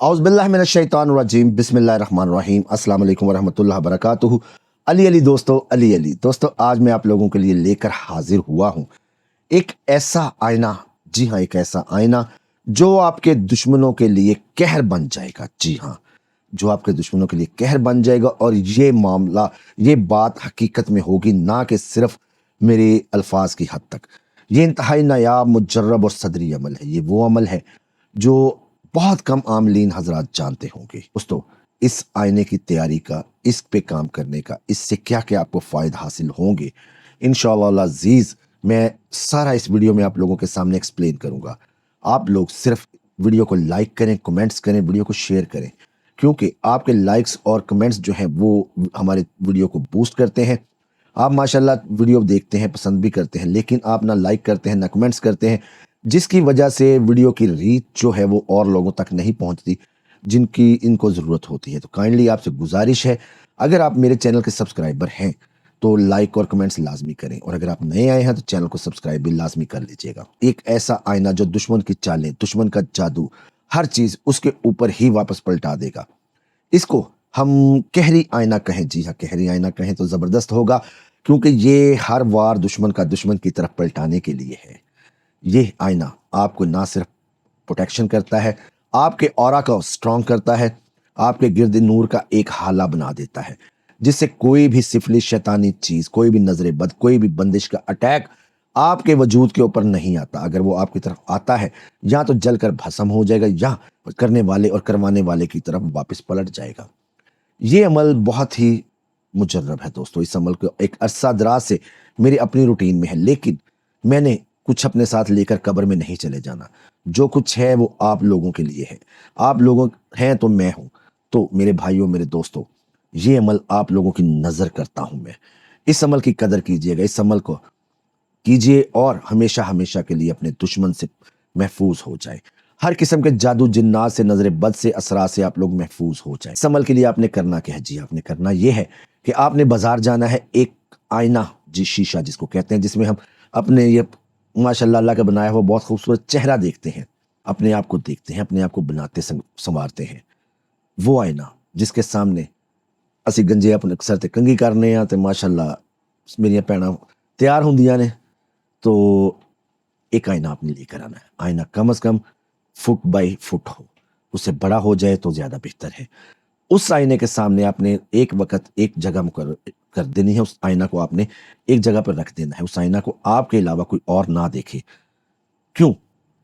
औज़ुबिल्लाहिमिनश्शैतानिर्रजीम बिस्मिल्लाहिर्रहमानिर्रहीम अस्सलाम वालेकुम वरहमतुल्लाहि वबरकातुहू। अली दोस्तों आज मैं आप लोगों के लिए लेकर हाजिर हुआ हूँ एक ऐसा आईना। जी हाँ, एक ऐसा आईना जो आपके दुश्मनों के लिए कहर बन जाएगा। जी हाँ, जो आपके दुश्मनों के लिए कहर बन जाएगा। और ये मामला, ये बात हकीकत में होगी, ना कि सिर्फ मेरे अल्फाज की हद तक। ये इंतहाई नायाब, मुजर्रब और सदरी अमल है। ये वो अमल है जो बहुत कम आमलीन हजरात जानते होंगे। दोस्तों, इस आईने की तैयारी का, इस पे काम करने का, इससे क्या क्या आपको फ़ायदा हासिल होंगे, इंशाअल्लाह अज़ीज़ मैं सारा इस वीडियो में आप लोगों के सामने एक्सप्लेन करूंगा। आप लोग सिर्फ वीडियो को लाइक करें, कमेंट्स करें, वीडियो को शेयर करें, क्योंकि आपके लाइक्स और कमेंट्स जो हैं वो हमारे वीडियो को बूस्ट करते हैं। आप माशाल्लाह वीडियो देखते हैं, पसंद भी करते हैं, लेकिन आप ना लाइक करते हैं ना कमेंट्स करते हैं, जिसकी वजह से वीडियो की रीच जो है वो और लोगों तक नहीं पहुंचती जिनकी इनको ज़रूरत होती है। तो काइंडली आपसे गुजारिश है, अगर आप मेरे चैनल के सब्सक्राइबर हैं तो लाइक और कमेंट्स लाजमी करें, और अगर आप नए आए हैं तो चैनल को सब्सक्राइब भी लाजमी कर लीजिएगा। एक ऐसा आईना जो दुश्मन की चालें, दुश्मन का जादू, हर चीज़ उसके ऊपर ही वापस पलटा देगा। इसको हम कहरी आईना कहें। जी हाँ, कहरी आईना कहें तो ज़बरदस्त होगा, क्योंकि ये हर वार दुश्मन का दुश्मन की तरफ पलटाने के लिए है। ये आईना आपको ना सिर्फ प्रोटेक्शन करता है, आपके ऑरा को स्ट्रॉन्ग करता है, आपके गिर्द नूर का एक हाला बना देता है, जिससे कोई भी सिफली शैतानी चीज़, कोई भी नजर बद, कोई भी बंदिश का अटैक आपके वजूद के ऊपर नहीं आता। अगर वो आपकी तरफ आता है, या तो जलकर भस्म हो जाएगा, या करने वाले और करवाने वाले की तरफ वापस पलट जाएगा। ये अमल बहुत ही मुजर्रब है दोस्तों। इस अमल को एक अरसा दराज से मेरी अपनी रूटीन में है, लेकिन मैंने कुछ अपने साथ लेकर कब्र में नहीं चले जाना। जो कुछ है वो आप लोगों के लिए है। आप लोगों हैं तो मैं हूं। तो मेरे भाइयों, मेरे दोस्तों, ये अमल आप लोगों की नजर करता हूं मैं। इस अमल की कदर कीजिएगा, इस अमल को कीजिए और हमेशा हमेशा के लिए अपने दुश्मन से महफूज हो जाए। हर किस्म के जादू, जिन्नात से, नजर बद से, असरा से आप लोग महफूज हो जाए। इस अमल के लिए आपने करना क्या है? जी, आपने करना यह है कि आपने बाजार जाना है। एक आईना, जी शीशा जिसको कहते हैं, जिसमें हम अपने ये माशाल्लाह अल्लाह का बनाया हुआ बहुत खूबसूरत चेहरा देखते हैं, अपने आप को देखते हैं, अपने आप को बनाते संवारते हैं। वो आईना जिसके सामने ਅਸੀਂ गंजे अपने सर ते कंघी करने आ, ते माशाल्लाह मेरियां भैणां तैयार होंदियां ने। तो एक आईना आपने लेकर आना है। आईना कम से कम फुट बाई फुट हो, उससे बड़ा हो जाए तो ज्यादा बेहतर है। उस आईने के सामने आपने एक वक्त एक जगह मुकर्रर कर देनी है। उस आईना को आपने एक जगह पर रख देना है। उस आईना को आपके अलावा कोई और ना देखे। क्यों?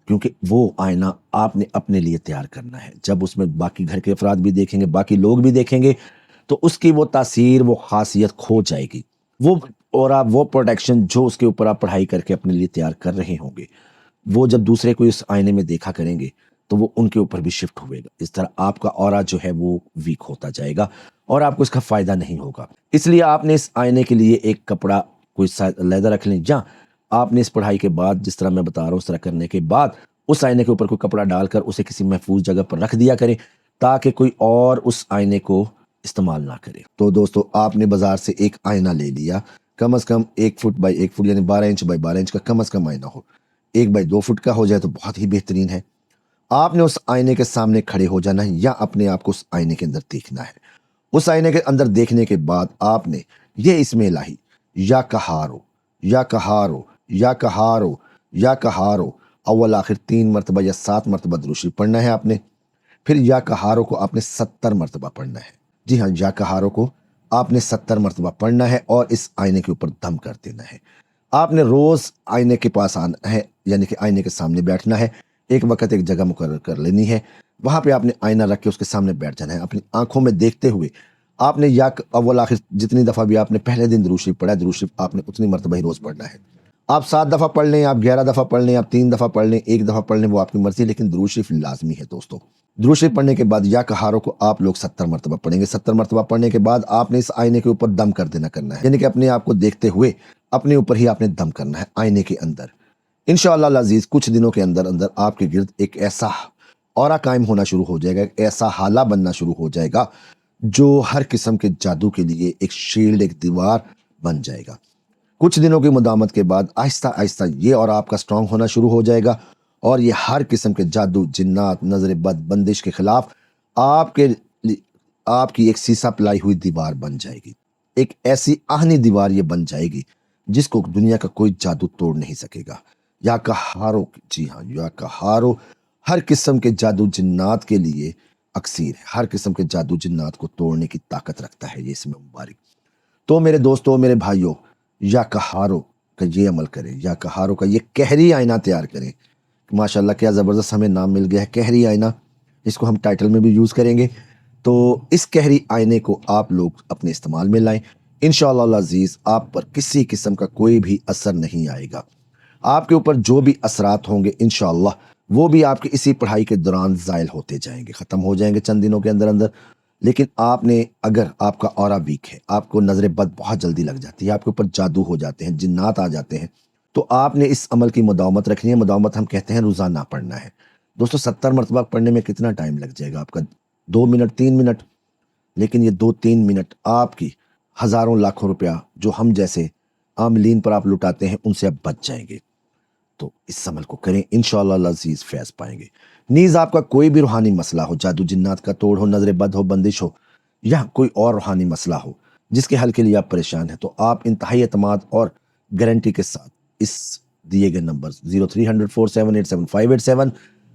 क्योंकि वो आईना आपने अपने लिए तैयार करना है। जब उसमें बाकी घर के अफराद भी देखेंगे, बाकी लोग भी देखेंगे, तो उसकी वो तासीर, वो खासियत खो जाएगी। वो और आप वो प्रोटेक्शन जो उसके ऊपर आप पढ़ाई करके अपने लिए तैयार कर रहे होंगे, वो जब दूसरे को इस आईने में देखा करेंगे तो वो उनके ऊपर भी शिफ्ट होएगा। इस तरह आपका ऑरा जो है वो वीक होता जाएगा और आपको इसका फायदा नहीं होगा। इसलिए आपने इस आईने के लिए एक कपड़ा, कोई लेदर रख लें, या आपने इस पढ़ाई के बाद जिस तरह मैं बता रहा हूँ उस तरह करने के बाद उस आईने के ऊपर कोई कपड़ा डालकर उसे किसी महफूज जगह पर रख दिया करें, ताकि कोई और उस आईने को इस्तेमाल ना करे। तो दोस्तों, आपने बाजार से एक आईना ले लिया, कम से कम 1 फुट बाई 1 फुट यानी 12 इंच बाई 12 इंच का कम से कम आईना हो। 1 बाई 2 फुट का हो जाए तो बहुत ही बेहतरीन है। आपने उस आईने के सामने खड़े हो जाना है, या अपने आप को उस आईने के अंदर देखना है। उस आईने के अंदर देखने के बाद आपने ये इसमें इलाही, या कहारो, या कहारो, या कहारो, या कहारो, अव्वल आखिर 3 मरतबा या 7 मरतबा दुरूद शरीफ पढ़ना है आपने। फिर या कहारो को आपने 70 मरतबा पढ़ना है। जी हाँ, या कहारो को आपने 70 मरतबा पढ़ना है और इस आईने के ऊपर दम कर देना है। आपने रोज आईने के पास आना है, यानी कि आईने के सामने बैठना है। एक वक्त एक जगह मुकर्रर कर लेनी है, वहां पे आपने आईना रख के उसके सामने बैठ जाना है। अपनी आंखों में देखते हुए आपने या अव्वल आखिर जितनी दफा भी आपने पहले दिन दुरूद शरीफ पढ़ा, दुरूद शरीफ आपने उतनी मरतबा ही रोज पढ़ना है। आप 7 दफा पढ़ लें, आप 11 दफा पढ़ लें, आप 3 दफा पढ़ लें, 1 दफा पढ़ लें, वो आपकी मर्जी, लेकिन दुरूद शरीफ लाजमी है दोस्तों। दुरूद शरीफ पढ़ने के बाद या कहारों को आप लोग 70 मरतबा पढ़ेंगे। 70 मरतबा पढ़ने के बाद आपने इस आईने के ऊपर दम कर देना करना है, यानी कि अपने आप को देखते हुए अपने ऊपर ही आपने दम करना है आईने के अंदर। इंशाअल्लाह अजीज कुछ दिनों के अंदर अंदर आपके गिर्द एक ऐसा ऑरा कायम होना शुरू हो जाएगा, एक ऐसा हाला बनना शुरू हो जाएगा जो हर किस्म के जादू के लिए एक शील्ड, एक दीवार बन जाएगा। कुछ दिनों की मुदामत के बाद आहिस्ता आहिस्ता ये और आपका स्ट्रांग होना शुरू हो जाएगा, और ये हर किस्म के जादू, जिन्नात, नजर बद, बंदिश के खिलाफ آپ کے آپ کی ایک سیسا پلائی ہوئی دیوار بن جائے گی، ایک ایسی آہنی دیوار یہ بن جائے گی جس کو دنیا کا کوئی جادو توڑ نہیں سکے گا۔ یا کہارو، جی ہاں، یا کہارو ہر قسم کے جادو جنات کے لیے اکسیر ہے، ہر قسم کے جادو جنات کو توڑنے کی طاقت رکھتا ہے یہ اسم مبارک۔ تو میرے دوستوں، میرے بھائیوں، یا کہارو کا یہ عمل کریں، یا کہارو کا یہ قہری آئینہ تیار کریں۔ ماشاءاللہ کیا زبردست ہمیں نام مل گیا ہے، قہری آئینہ، اس کو ہم ٹائٹل میں بھی یوز کریں گے۔ تو اس قہری آئینے کو آپ لوگ اپنے استعمال میں لائیں، انشاءاللہ العزیز آپ پر کسی قسم کا کوئی بھی اثر نہیں آئے گا۔ آپ کے اوپر جو بھی اثرات ہوں گے انشاءاللہ وہ بھی آپ کی اسی پڑھائی کے دوران زائل ہوتے جائیں گے، ختم ہو جائیں گے چند دنوں کے اندر اندر۔ لیکن آپ نے اگر آپ کا اورا ویک ہے، آپ کو نظر بد بہت جلدی لگ جاتی ہے، آپ کے اوپر جادو ہو جاتے ہیں، جنات آ جاتے ہیں، تو آپ نے اس عمل کی مداومت رکھنی ہے۔ مداومت ہم کہتے ہیں روزانہ پڑھنا ہے۔ دوستو 70 مرتبہ پڑھنے میں کتنا ٹائم لگ جائے گا آپ کا؟ 2 منٹ، 3 منٹ؟ لیکن یہ 2-3 منٹ آپ کی ہزاروں لاکھوں روپیہ جو ہم جیسے عاملین پر آپ لٹاتے ہیں ان سے آپ بچ جائیں گے۔ تو اس عمل کو کریں، انشاءاللہ العزیز فیض پائیں گے۔ نیز آپ کا کوئی بھی روحانی مسئلہ ہو، جادو جنات کا توڑ ہو، نظر بد ہو، بندش ہو، یا کوئی اور روحانی مسئلہ ہو جس کے حل کے لیے آپ پریشان ہیں، تو آپ انتہائی اعتماد اور گارنٹی کے ساتھ اس دیے گئے نمبر 030047878587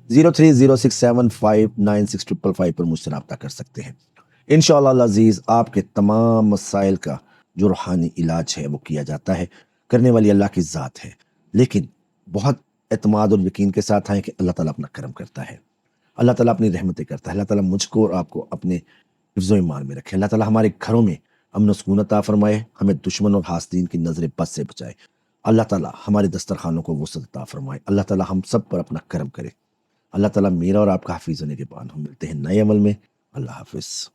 0306759655 پر مجھ سے رابطہ کر سکتے ہیں۔ انشاءاللہ العزیز آپ کے تمام مسائل کا جو روحانی علاج ہے وہ کیا جاتا ہے، کرنے والی اللہ کی ذات ہے، لیکن بہت اعتماد اور یقین کے ساتھ آئیں کہ اللہ تعالیٰ اپنا کرم کرتا ہے، اللہ تعالیٰ اپنی رحمتیں کرتا ہے، اللہ تعالیٰ مجھ کو اور آپ کو اپنے حفظ و ایمان میں رکھے، اللہ تعالیٰ ہمارے گھروں میں امن و سکون عطا فرمائے، ہمیں دشمن اور حاسدین کی نظر بد سے بچائے، اللہ تعالیٰ ہمارے دسترخوانوں کو وسعت عطا فرمائے، اللہ تعالیٰ ہم سب پر اپنا کرم کرے، اللہ تعالیٰ میرا اور آپ کا حفیظ و نگہبان ہو۔ ملتے ہیں نئے عمل میں، اللہ حافظ۔